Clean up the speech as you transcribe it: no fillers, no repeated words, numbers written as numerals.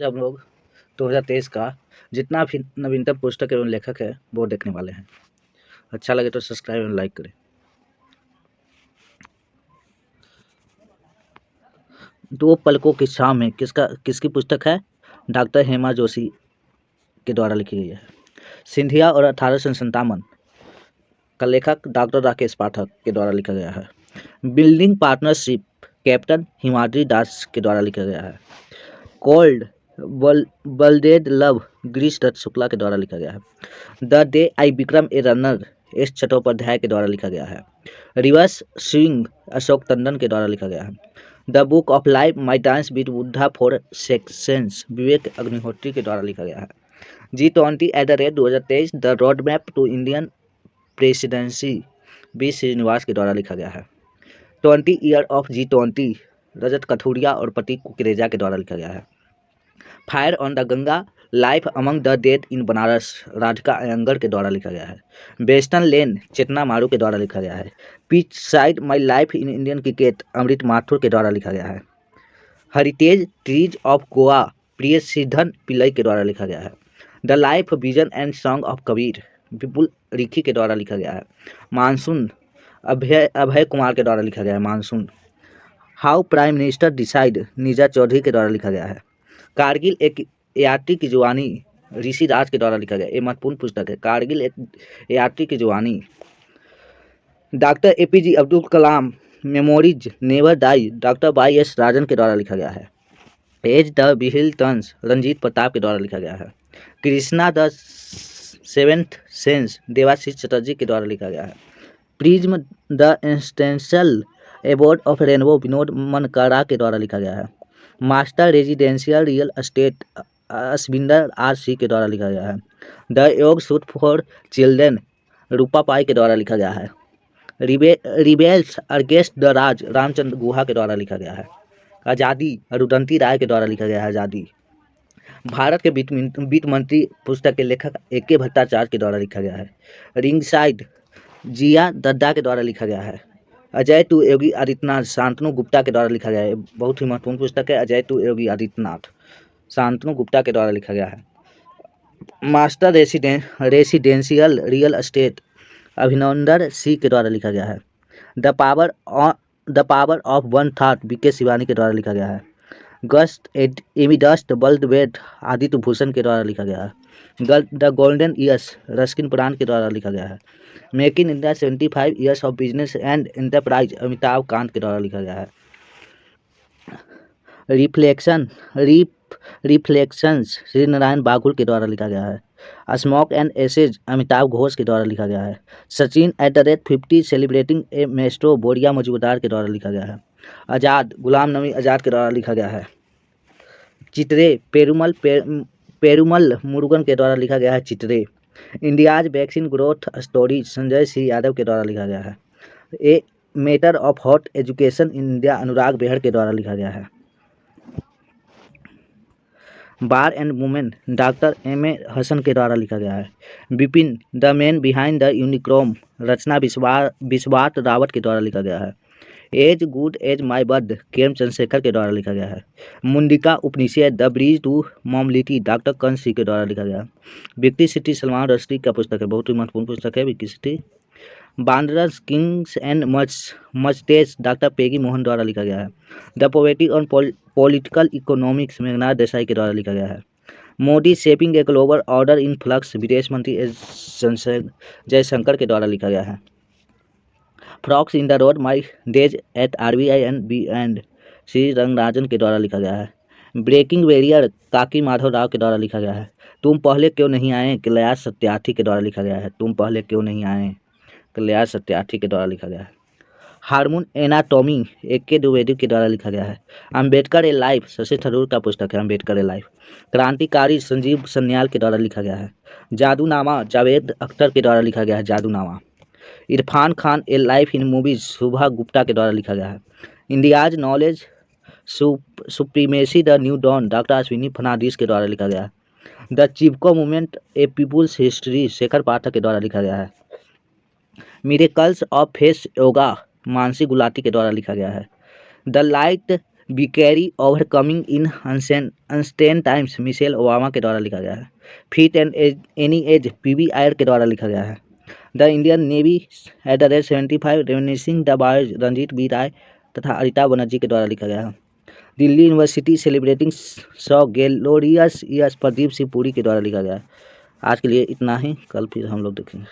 आज हम लोग 2023 का जितना भी नवीनतम पुस्तक एवं लेखक है वो देखने वाले हैं। अच्छा लगे तो सब्सक्राइब एवं लाइक करें। दो पलकों की छाँव में किसकी पुस्तक है? डॉक्टर हेमा जोशी के द्वारा लिखी गई है। सिंधिया और 1857 का लेखक डॉक्टर राकेश पाठक के द्वारा लिखा गया है। बिल्डिंग पार्टनरशिप कैप्टन हिमाद्री दास के द्वारा लिखा गया है। कोल्ड बल्डेड लव गिरीश दत्त शुक्ला के द्वारा लिखा गया है। The day I Bikram a runner S Chattopadhyay के द्वारा लिखा गया है। रिवर्स स्विंग अशोक टंडन के द्वारा लिखा गया है। The book of life my dance with Buddha for sections Vivek Agnihotri के द्वारा लिखा गया है। G20@2023 the road map to Indian presidency B Srinivas के द्वारा लिखा गया है। 20 ईयर ऑफ G20 रजत कथुरिया और प्रतीक कुकरेजा के द्वारा लिखा गया है। Fire on the Ganga life among the dead in Banaras Radhika Iyengar के द्वारा लिखा गया है। वेस्टर्न लेन चेतना मारू के द्वारा लिखा गया है। Pitch side my life in Indian cricket Amrit Mathur के द्वारा लिखा गया है। Heritage trees of Goa Priyasidhan Pillai के द्वारा लिखा गया है। The life vision and song of Kabir Vipul Rikhi के द्वारा लिखा गया है। मानसून अभय कुमार के द्वारा लिखा गया है। Monsoon how prime minister decide Neerja Chowdhury के द्वारा लिखा गया है। कारगिल एक यात्री की जुबानी ऋषि राज के द्वारा लिखा गया। ये महत्वपूर्ण पुस्तक है। कारगिल एक यात्री की जुबानी doctor APJ Abdul Kalam memories never die doctor YS Rajan के द्वारा लिखा गया है। As the wheel turns Ranjit Pratap के द्वारा लिखा गया है। Krishna the seventh sense Debashish Chatterjee के द्वारा लिखा गया है। Prism the essential abode of rainbow Vinod Mankara के द्वारा लिखा गया है। Master residential real estate Aswinder RC के द्वारा लिखा गया है। The yoga suit for children रूपा पाई के द्वारा लिखा गया है। रिबेल्स अगेंस्ट द राज रामचंद्र गुहा के द्वारा लिखा गया है। आज़ादी रुदंती राय के द्वारा लिखा गया है। आज़ादी भारत के वित्त मंत्री पुस्तक के लेखक AK भट्टाचार्य के द्वारा लिखा गया है। रिंग साइड जिया दद्दा के द्वारा लिखा गया है। अजय टू योगी आदित्यनाथ शांतनु गुप्ता के द्वारा लिखा गया है। बहुत ही महत्वपूर्ण पुस्तक है। अजय टू योगी आदित्यनाथ शांतनु गुप्ता के द्वारा लिखा गया है। मास्टर रेसिडेंशियल रियल एस्टेट अभिनंदन C के द्वारा लिखा गया है। The power of one thought BK Shivani के द्वारा लिखा गया है। गस्ट एमिडस्ट बल्डवेट आदित्य भूषण के द्वारा लिखा गया है। द गोल्डन ईयर्स रस्किन पुराण के द्वारा लिखा गया है। Make in India 75 years of business and enterprise Amitabh Kant के द्वारा लिखा गया है। रिफ्लेक्शंस श्री नारायण बाघुल के द्वारा लिखा गया है। Smoke and ashes Amitav Ghosh के द्वारा लिखा गया है। सचिन @50 सेलिब्रेटिंग ए मेस्ट्रो बोरिया मजूमदार के द्वारा लिखा गया है। आज़ाद गुलाम नबी आज़ाद के द्वारा लिखा गया है। चित्रे पेरुमल मुरुगन के द्वारा लिखा गया है। चित्रे India's vaccine growth story Sanjay C Yadav के द्वारा लिखा गया है। A matter of hot education in India Anurag Behar के द्वारा लिखा गया है। Bar and women doctor MA Hasan के द्वारा लिखा गया है। Vipin the man behind the unichrome Rachna Vishwat Rawat के द्वारा लिखा गया है। As good as my bird KM Chandrashekhar के द्वारा लिखा गया है। मुंडिका उपनिषद the bridge to mortality doctor Kans C के द्वारा लिखा गया है। विक्टी सिटी सलमान रश्दी का पुस्तक है। बहुत ही महत्वपूर्ण पुस्तक है victory city. Wanderers kings and merchants doctor Peggy Mohan द्वारा लिखा गया है। The poverty on political economics Meghnad Desai के द्वारा लिखा गया है। Modi shaping a global order in flux विदेश मंत्री एस जयशंकर के द्वारा लिखा गया है। Forks in the road my days at RBI and Shri Rangarajan के द्वारा लिखा गया है। ब्रेकिंग बैरियर काकी माधव राव के द्वारा लिखा गया है। तुम पहले क्यों नहीं आए कल्याण सत्यार्थी के द्वारा लिखा गया है। तुम पहले क्यों नहीं आए कल्याण सत्यार्थी के द्वारा लिखा गया है। हार्मोन एनाटॉमी AK द्विवेदी के द्वारा लिखा गया है। अम्बेडकर ए लाइफ शशि थरूर का पुस्तक है। अम्बेडकर ए लाइफ क्रांतिकारी संजीव सन्याल के द्वारा लिखा गया है। जादूनामा जावेद अख्तर के द्वारा लिखा गया है। Jadunama Irfan Khan a life in movies Shubha Gupta के द्वारा लिखा गया है। India's knowledge supremacy the new dawn doctor Ashwini Fernandes के द्वारा लिखा गया है। The Chipko movement a people's history Shekhar Pathak के द्वारा लिखा गया है। Miracles of face yoga Mansi Gulati के द्वारा लिखा गया है। The light we carry overcoming in uncertain times Michelle Obama के द्वारा लिखा गया है। Fit and any age PV Iyer के द्वारा लिखा गया है। The Indian navy at the rate 75 reminiscing the boys Ranjit B Rai तथा अरिता बनर्जी के द्वारा लिखा गया है। दिल्ली यूनिवर्सिटी सेलिब्रेटिंग सौ ग्लोरियस ईयर्स प्रदीप सिंह पुरी के द्वारा लिखा गया है। आज के लिए इतना ही, कल फिर हम लोग देखेंगे।